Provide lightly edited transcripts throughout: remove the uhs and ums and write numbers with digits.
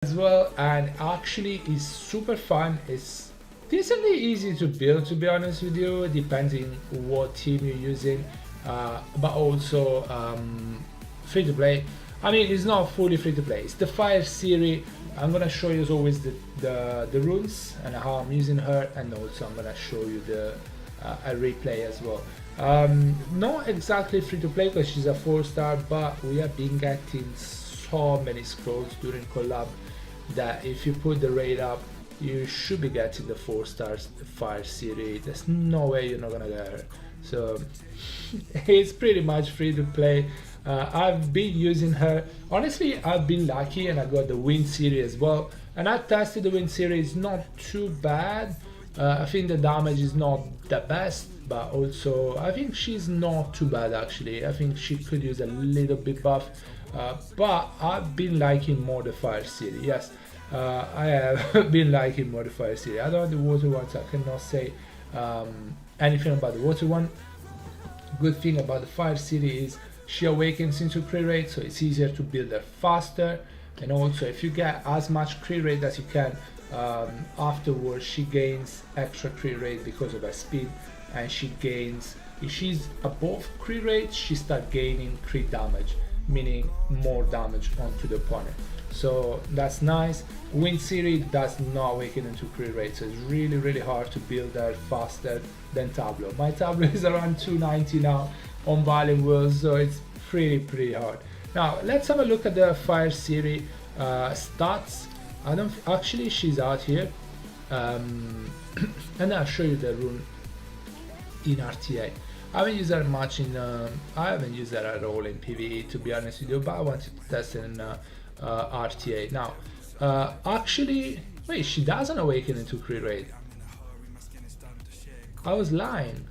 as well, and actually is super fun. It's decently easy to build, to be honest with you, depending what team you're using, but also free to play. I mean, it's not fully free to play. It's the Fire series. I'm gonna show you as always the runes and how I'm using her, and also I'm gonna show you the a replay as well. Not exactly free to play because she's a 4-star, but we have been getting so many scrolls during collab that if you put the rate up, you should be getting the 4 stars Fire series. There's no way you're not gonna get her. So it's pretty much free to play. I've been using her. Honestly, I've been lucky and I got the Wind series as well. And I tested the Wind series, not too bad. I think the damage is not the best, but also I think she's not too bad actually. I think she could use a little bit buff. But I've been liking more the Fire series. Yes, I have been liking more the Fire series. I don't have the water one, so I cannot say anything about the water one. Good thing about the Fire series is she awakens into crit rate, so it's easier to build her faster. And also, if you get as much crit rate as you can, afterwards she gains extra crit rate because of her speed, and she gains, if she's above crit rate, she starts gaining crit damage, meaning more damage onto the opponent. So that's nice. Wind series does not awaken into crit rate, so it's really hard to build her faster than Tableau. My Tableau is around 290 now on Violent Worlds, so it's pretty hard. Now let's have a look at the Fire series stats. I don't actually, she's out here, and I'll show you the rune in RTA. I haven't used that much in I haven't used that at all in PvE, to be honest with you, but I wanted to test it in RTA. Now actually, wait, she doesn't awaken into crit rate. I was lying.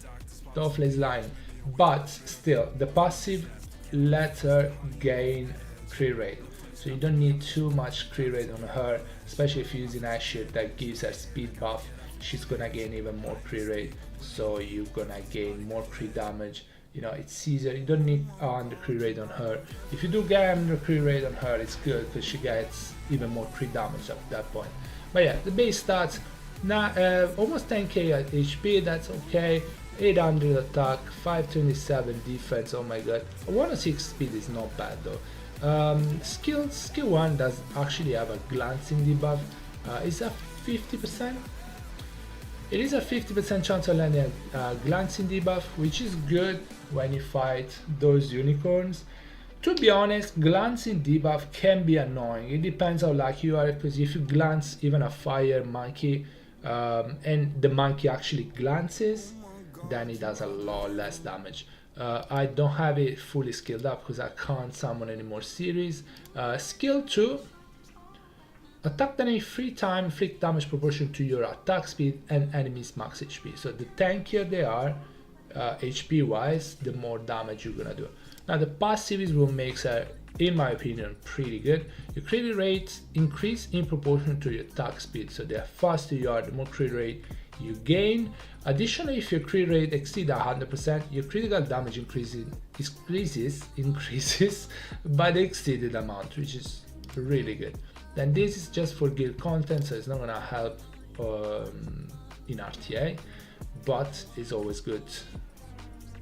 Toffle is lying, but still the passive lets her gain crit rate, so you don't need too much crit rate on her, especially if you're using Asher that gives her speed buff. She's gonna gain even more crit rate, so you're gonna gain more crit damage. You know, it's easier. You don't need 100 crit rate on her. If you do get 100 crit rate on her, it's good because she gets even more crit damage at that point. But yeah, the base stats now, almost 10k at HP, that's okay. 800 attack, 527 defense, oh my god. 106 speed is not bad though. Skill 1 does actually have a glancing debuff. Is that 50%? It is a 50% chance of landing a glancing debuff, which is good when you fight those unicorns. To be honest, glancing debuff can be annoying. It depends how lucky you are, because if you glance even a fire monkey and the monkey actually glances, then it does a lot less damage. I don't have it fully skilled up because I can't summon any more series. Skill 2, attack the enemy 3 times, inflict damage proportional to your attack speed and enemy's max HP. So the tankier they are, HP wise, the more damage you're gonna do. Now the passive is what makes her, in my opinion, pretty good. Your crit rate increase in proportion to your attack speed. So the faster you are, the more crit rate you gain. Additionally, if your crit rate exceeds 100%, your critical damage increases by the exceeded amount, which is really good. Then this is just for guild content, so it's not gonna help in RTA, but it's always good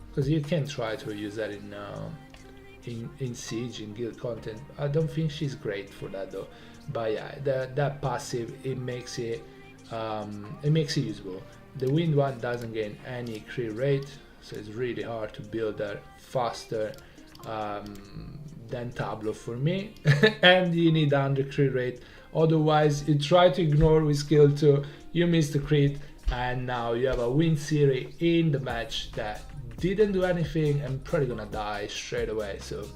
because you can try to use that in Siege, in guild content. I don't think she's great for that though, but yeah, that passive, it makes it usable. The Wind one doesn't gain any crit rate, so it's really hard to build that faster than Tableau for me. And you need 100 crit rate, otherwise you try to ignore with skill 2, you miss the crit, and now you have a Wind series in the match that didn't do anything and probably gonna die straight away. So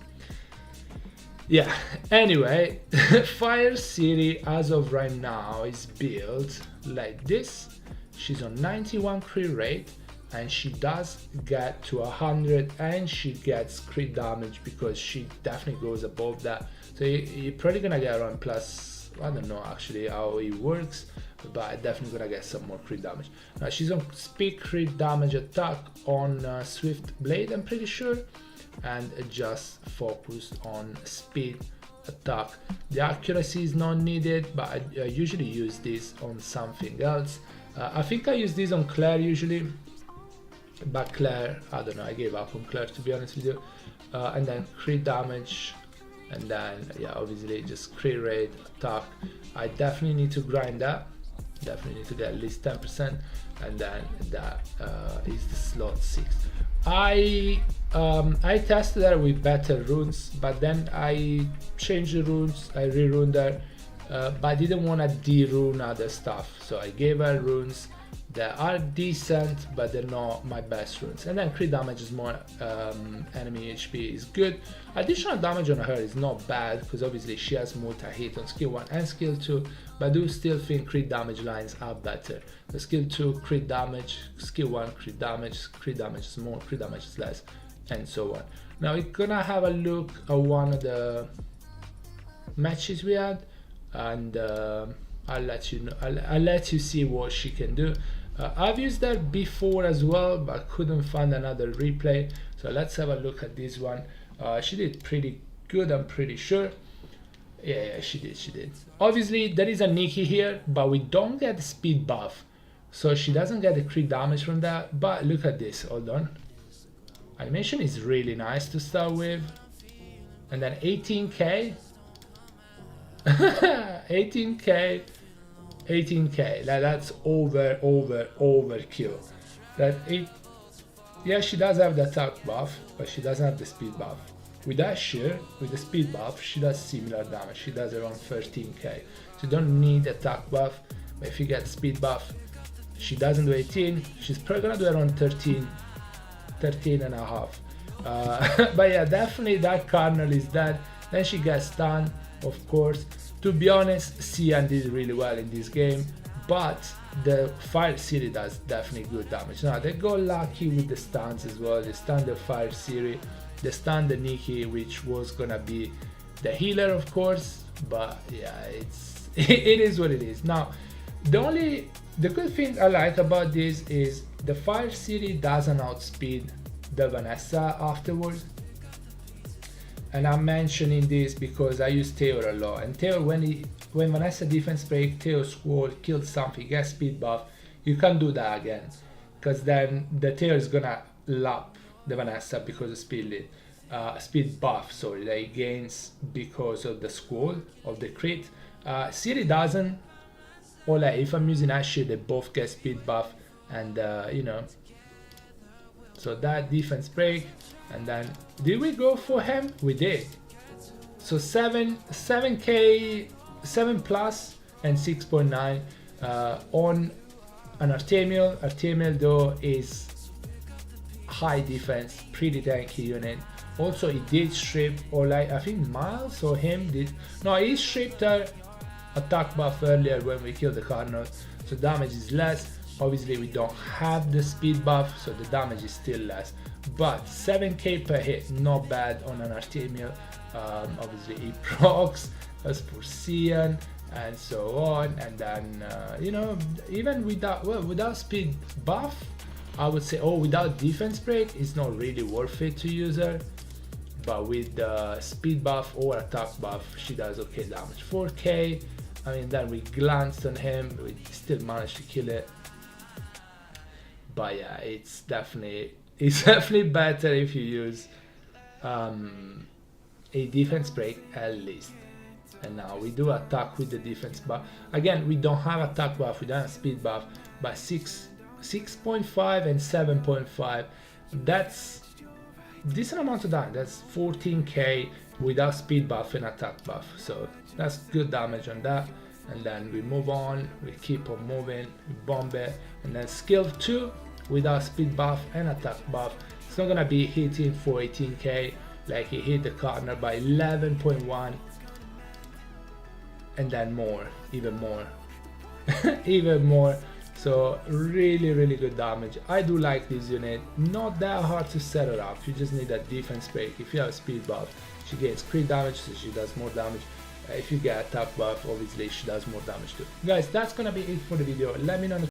yeah, anyway, Fire series as of right now is built like this. She's on 91 crit rate, and she does get to 100, and she gets crit damage because she definitely goes above that. So you're probably gonna get around plus, I don't know actually how it works, but definitely gonna get some more crit damage. Now she's on speed crit damage attack on Swift Blade, I'm pretty sure, and just focused on speed attack. The accuracy is not needed, but I usually use this on something else. I think I use this on Claire usually, but Claire, I don't know, I gave up on Claire to be honest with you. And then crit damage, and then yeah, obviously just crit rate, attack. I definitely need to grind that. Definitely need to get at least 10%, and then that is the slot 6. I tested her with better runes, but then I changed the runes, I re-runed her, but I didn't want to de-rune other stuff, so I gave her runes that are decent, but they're not my best runes. And then crit damage is more enemy HP is good. Additional damage on her is not bad, because obviously she has multi-hit on skill 1 and skill 2, but I do still think crit damage lines are better. The skill 2 crit damage, skill 1 crit damage is more, crit damage is less, and so on. Now we're gonna have a look at one of the matches we had, and I'll let you know. I'll let you see what she can do. I've used that before as well, but couldn't find another replay. So let's have a look at this one. She did pretty good, I'm pretty sure. Yeah, she did. Obviously, there is a Nikki here, but we don't get the speed buff. So she doesn't get the crit damage from that. But look at this, hold on. Animation is really nice to start with. And then 18k. 18k. 18k, that's overkill. Yeah, she does have the attack buff, but she doesn't have the speed buff. With that shear, with the speed buff, she does similar damage. She does around 13k. So you don't need attack buff, but if you get speed buff, she doesn't do 18. She's probably gonna do around 13 and a half. But yeah, definitely that Cardinal is dead. Then she gets stunned, of course. To be honest, Cian did really well in this game, but the Fire City does definitely good damage. Now they got lucky with the stuns as well. They stunned the Fire City, they stunned the Nikki, which was gonna be the healer, of course. But yeah, it is what it is. Now, the good thing I like about this is the Fire City doesn't outspeed the Vanessa afterwards. And I'm mentioning this because I use Theo a lot, and Theo, when Vanessa defense break, Theo squall, kills something, gets speed buff, you can't do that again, because then the Theo is gonna lap the Vanessa because of speed buff, sorry, that he gains because of the squall of the crit. Ciri doesn't, or like if I'm using Ashe, they both get speed buff, and you know, so that defense break. And then, did we go for him? We did. So 7k, 7 plus and 6.9 on an Artemiel. Artemiel though is high defense, pretty tanky unit. Also, he did strip, or like I think Miles or him did. No, he stripped her attack buff earlier when we killed the Cardinal, so damage is less. Obviously, we don't have the speed buff, so the damage is still less. But 7k per hit, not bad on an Artemiel. Obviously, he procs as for Cian and so on. And then, you know, even without speed buff, I would say, without defense break, it's not really worth it to use her. But with the speed buff or attack buff, she does okay damage. 4k. I mean, then we glanced on him, we still managed to kill it. But yeah, it's definitely better if you use a defense break at least. And now we do attack with the defense buff. Again, we don't have attack buff, we don't have speed buff, but 6.5 and 7.5, that's decent amount of damage. That's 14k without speed buff and attack buff, so that's good damage on that. And then we move on, we keep on moving, we bomb it, and then skill 2 without speed buff and attack buff, it's not gonna be hitting for 18k like he hit the Cardinal by 11.1, and then more, even more. Even more. So really good damage. I do like this unit, not that hard to set her up. You just need that defense break. If you have a speed buff, she gains crit damage, so she does more damage. If you get a attack buff, obviously she does more damage too. Guys, that's gonna be it for the video. Let me know in the